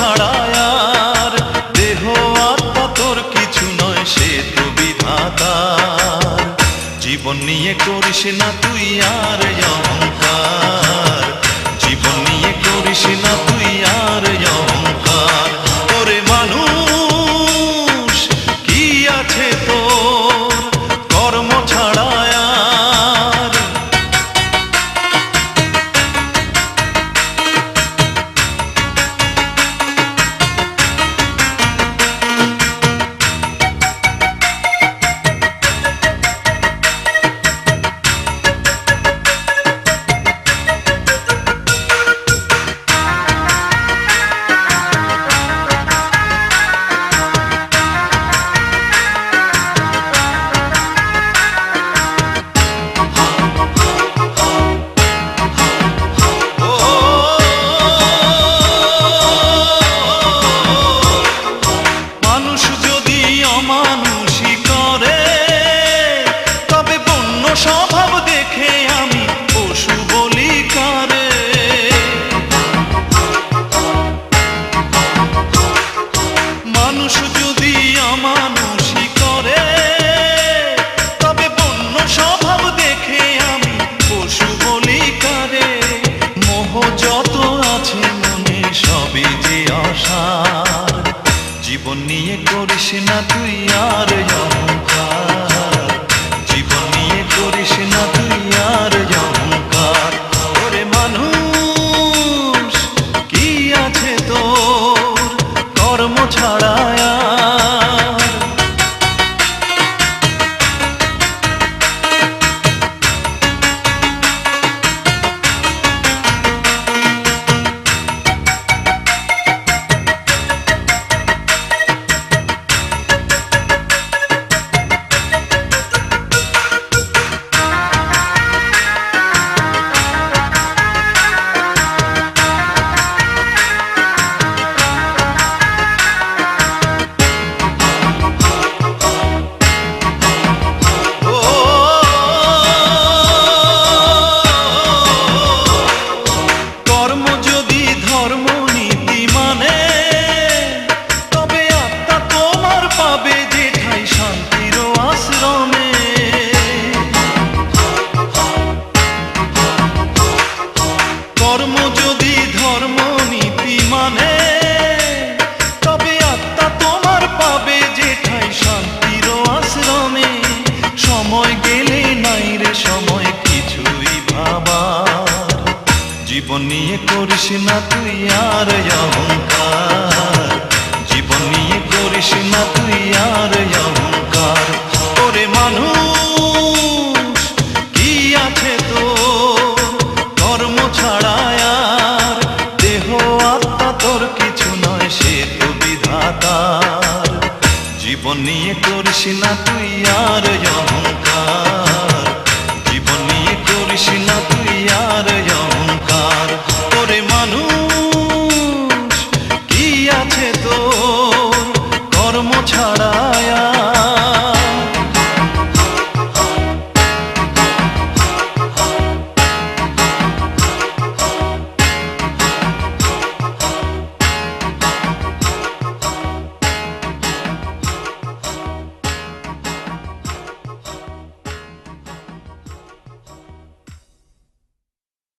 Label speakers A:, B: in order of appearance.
A: ছাড়া আর দেহ আত্মা তোর কিছু নয়, সে তো বিধাতার। জীবন নিয়ে করিস না তুই আর অহংকার, জীবন নিয়ে করিস না তুই আর অহংকার। ওরে মানুষ কি আছে তোর কর্ম ছাড়া আর? স্বভাব দেখে আমি পশু বলি কারে? মানুষ যদি অমানুষই করে, তবে বন্য স্বভাব দেখে আমি পশু বলি কারে? মোহ যত আছে মনে সবই যে আশার, জীবন নিয়ে করিস না তুই আর অহংকার, জীবন নিয়ে করিস না তুই আর অহংকার। ওরে মানুষ কি আছে তোর কর্ম ছাড়া আর? কর্ম যদি ধর্ম নীতি মানে, তবে আত্মা তোমার পাবে যেঠাই শান্তির আশ্রমে। সময় গেলে নাই রে সময় কিছুই ভাবার, জীবন নিয়ে করিস না তুই আর অহংকার, জীবন নিয়ে করিস না তুই আর অহংকার। ওরে মানুষ কি আছে তোর কর্ম ছাড়া আর? দেহ আত্মা তোর কিছু নয়, সে তো বিধাতার। জীবন নিয়ে করিস না তুই আর অহংকার, জীবন নিয়ে করিস না তুই আর অহংকার। ওরে মানুষ কি আছে তোর কর্ম ছাড়া আর?